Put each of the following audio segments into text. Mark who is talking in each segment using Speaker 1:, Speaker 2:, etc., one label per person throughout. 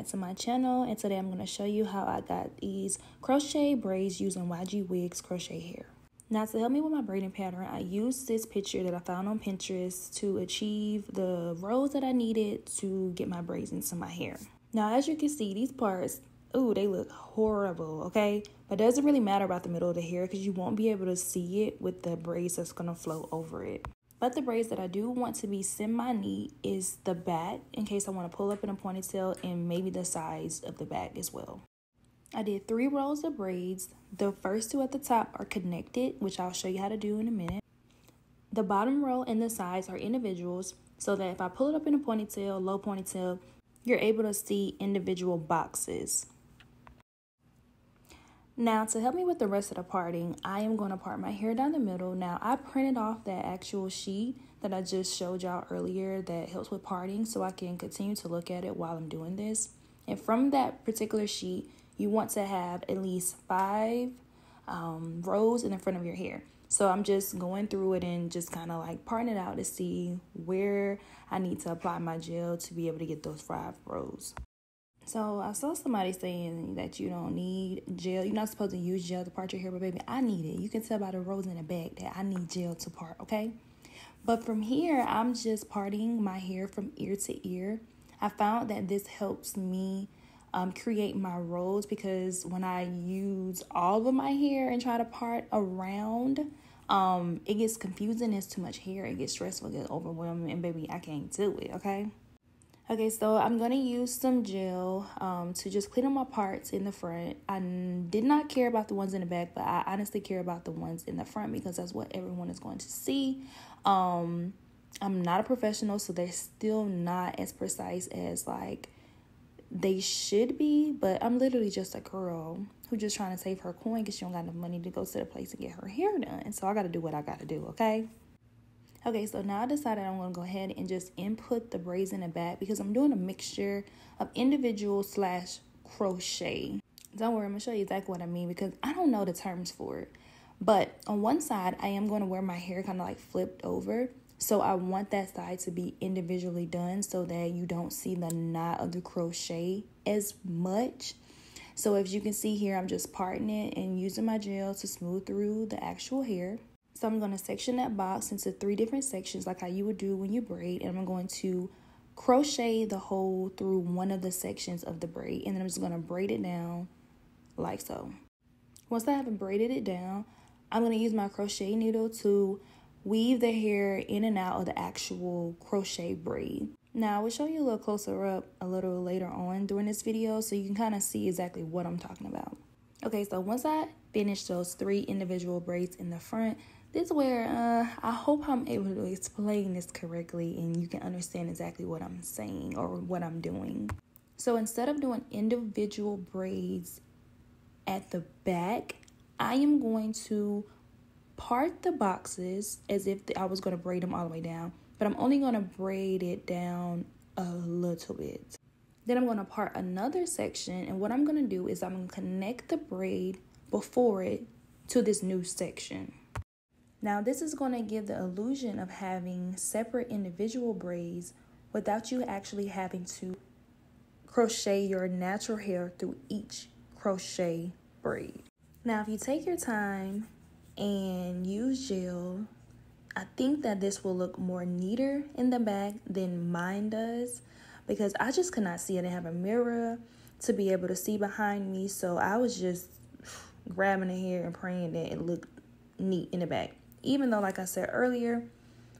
Speaker 1: back to my channel, and today I'm going to show you how I got these crochet braids using YWigs crochet hair. Now, to help me with my braiding pattern, I used this picture that I found on Pinterest to achieve the rows that I needed to get my braids into my hair. Now, as you can see, these parts, ooh, they look horrible, okay? But it doesn't really matter about the middle of the hair because you won't be able to see it with the braids that's going to flow over it. But the braids that I do want to be semi-neat is the back, in case I want to pull up in a ponytail, and maybe the sides of the back as well. I did 3 rows of braids. The first 2 at the top are connected, which I'll show you how to do in a minute. The bottom row and the sides are individuals, so that if I pull it up in a ponytail, low ponytail, you're able to see individual boxes. Now, to help me with the rest of the parting, I am going to part my hair down the middle. Now, I printed off that actual sheet that I just showed y'all earlier that helps with parting, so I can continue to look at it while I'm doing this. And from that particular sheet, you want to have at least 5 rows in the front of your hair. So I'm just going through it and just kind of like parting it out to see where I need to apply my gel to be able to get those 5 rows. So I saw somebody saying that you don't need gel. You're not supposed to use gel to part your hair, but baby, I need it. You can tell by the rows in the back that I need gel to part, okay? But from here, I'm just parting my hair from ear to ear. I found that this helps me create my rows, because when I use all of my hair and try to part around, it gets confusing. It's too much hair. It gets stressful, it gets overwhelming, and baby, I can't do it, okay? Okay, so I'm going to use some gel to just clean up my parts in the front. I did not care about the ones in the back, but I honestly care about the ones in the front because that's what everyone is going to see. I'm not a professional, so they're still not as precise as like they should be, but I'm literally just a girl who's just trying to save her coin because she don't got enough money to go to the place and get her hair done. So I got to do what I got to do, okay? Okay, so now I decided I'm going to go ahead and just input the braids in the back because I'm doing a mixture of individual / crochet. Don't worry, I'm going to show you exactly what I mean because I don't know the terms for it. But on one side, I am going to wear my hair kind of like flipped over. So I want that side to be individually done so that you don't see the knot of the crochet as much. So as you can see here, I'm just parting it and using my gel to smooth through the actual hair. So I'm going to section that box into 3 different sections like how you would do when you braid. And I'm going to crochet the hole through one of the sections of the braid. And then I'm just going to braid it down like so. Once I have braided it down, I'm going to use my crochet needle to weave the hair in and out of the actual crochet braid. Now, I will show you a little closer up a little later on during this video so you can kind of see exactly what I'm talking about. Okay, so once I finish those 3 individual braids in the front, this is where I hope I'm able to explain this correctly and you can understand exactly what I'm saying or what I'm doing. So instead of doing individual braids at the back, I am going to part the boxes as if I was going to braid them all the way down, but I'm only going to braid it down a little bit. Then I'm going to part another section, and what I'm going to do is I'm going to connect the braid before it to this new section. Now, this is going to give the illusion of having separate individual braids without you actually having to crochet your natural hair through each crochet braid. Now, if you take your time and use gel, I think that this will look more neater in the back than mine does because I just could not see it. I didn't have a mirror to be able to see behind me, so I was just grabbing the hair and praying that it looked neat in the back. Even though, like I said earlier,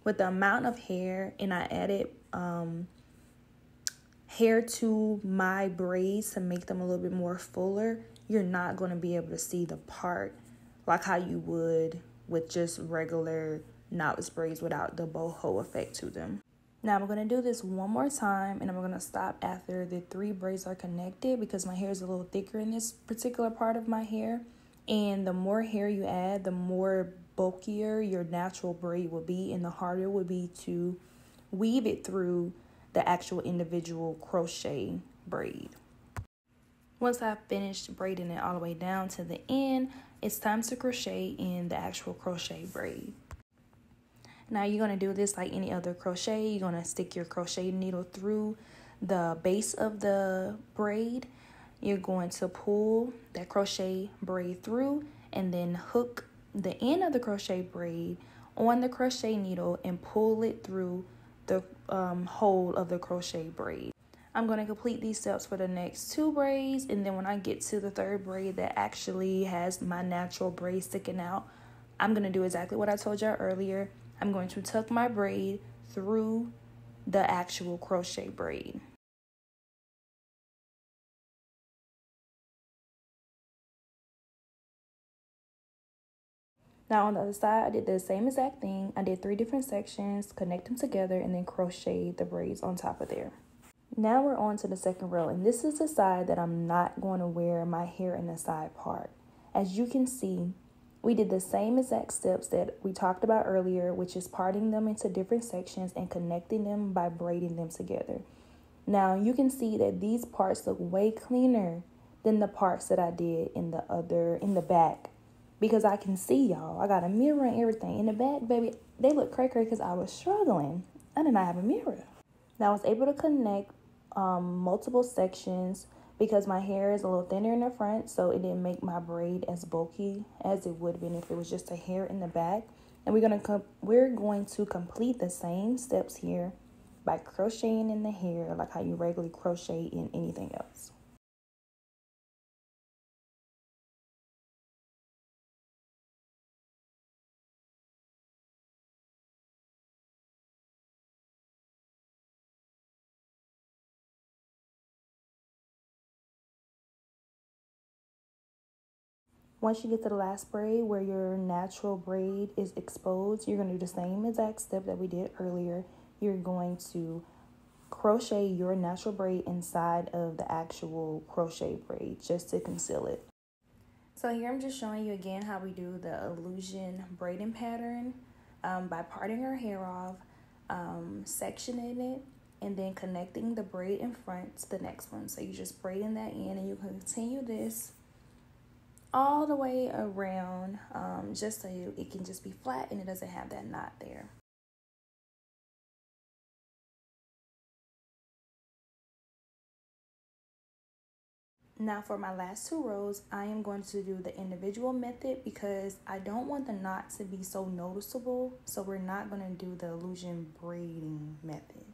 Speaker 1: with the amount of hair, and I added hair to my braids to make them a little bit more fuller, you're not going to be able to see the part like how you would with just regular knotless braids without the boho effect to them. Now I'm going to do this one more time, and I'm going to stop after the 3 braids are connected because my hair is a little thicker in this particular part of my hair. And the more hair you add, the more bulkier your natural braid will be, and the harder it will be to weave it through the actual individual crochet braid. Once I've finished braiding it all the way down to the end, it's time to crochet in the actual crochet braid. Now you're going to do this like any other crochet. You're going to stick your crochet needle through the base of the braid, you're going to pull that crochet braid through and then hook the end of the crochet braid on the crochet needle and pull it through the hole of the crochet braid. I'm going to complete these steps for the next 2 braids, and then when I get to the 3rd braid that actually has my natural braid sticking out, I'm going to do exactly what I told y'all earlier. I'm going to tuck my braid through the actual crochet braid. Now on the other side, I did the same exact thing. I did 3 different sections, connect them together, and then crochet the braids on top of there. Now we're on to the 2nd row, and this is the side that I'm not going to wear my hair in the side part. As you can see, we did the same exact steps that we talked about earlier, which is parting them into different sections and connecting them by braiding them together. Now you can see that these parts look way cleaner than the parts that I did in the back, because I can see y'all. I got a mirror and everything. In the back, baby, they look cray-cray because I was struggling. I did not have a mirror. Now I was able to connect multiple sections because my hair is a little thinner in the front, so it didn't make my braid as bulky as it would have been if it was just a hair in the back. And we're going to complete the same steps here by crocheting in the hair like how you regularly crochet in anything else. Once you get to the last braid where your natural braid is exposed, you're going to do the same exact step that we did earlier. You're going to crochet your natural braid inside of the actual crochet braid just to conceal it. So here I'm just showing you again how we do the illusion braiding pattern by parting our hair off, sectioning it, and then connecting the braid in front to the next one. So you just braid in that end, and you continue this all the way around, just so it can just be flat and it doesn't have that knot there. Now for my last 2 rows, I am going to do the individual method because I don't want the knot to be so noticeable. So we're not going to do the illusion braiding method.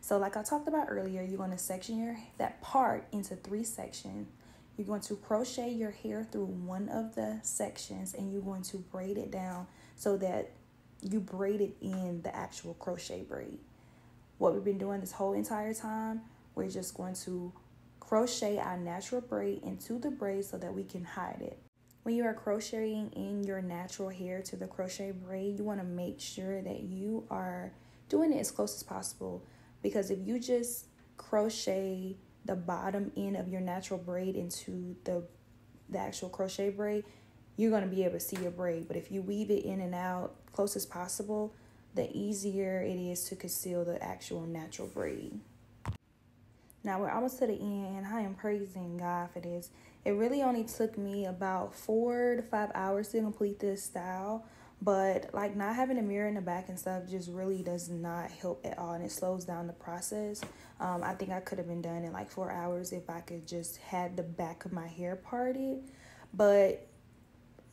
Speaker 1: So like I talked about earlier, you're going to section that part into 3 sections. You're going to crochet your hair through one of the sections, and you're going to braid it down so that you braid it in the actual crochet braid. What we've been doing this whole entire time, we're just going to crochet our natural braid into the braid so that we can hide it. When you are crocheting in your natural hair to the crochet braid, you want to make sure that you are doing it as close as possible, because if you just crochet the bottom end of your natural braid into the actual crochet braid, you're going to be able to see your braid. But if you weave it in and out close as possible, the easier it is to conceal the actual natural braid. Now we're almost to the end, and I am praising God for this. It really only took me about 4 to 5 hours to complete this style, but like not having a mirror in the back and stuff just really does not help at all, and it slows down the process. I think I could have been done in like 4 hours if I could just had the back of my hair parted, but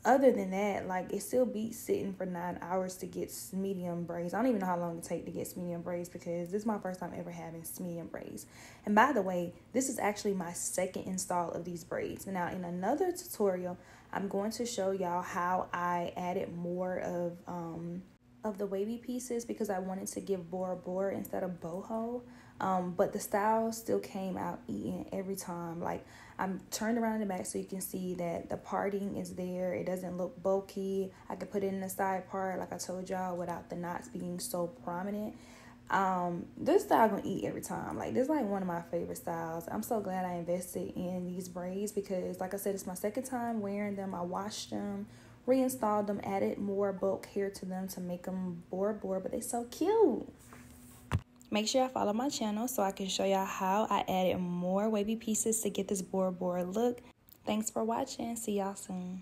Speaker 1: other than that, like, it still beats sitting for 9 hours to get medium braids. I don't even know how long it takes to get medium braids because this is my first time ever having medium braids. And by the way, this is actually my 2nd install of these braids. Now, in another tutorial, I'm going to show y'all how I added more of the wavy pieces because I wanted to give bora instead of boho. But the style still came out eating every time. Like, I'm turned around in the back so you can see that the parting is there. It doesn't look bulky. I could put it in the side part like I told y'all without the knots being so prominent. This style gonna eat every time. Like, this is like one of my favorite styles. I'm so glad I invested in these braids because, like I said, it's my 2nd time wearing them. I washed them, reinstalled them, added more bulk hair to them to make them bora, but they so cute. Make sure y'all follow my channel so I can show y'all how I added more wavy pieces to get this bora look. Thanks for watching. See y'all soon.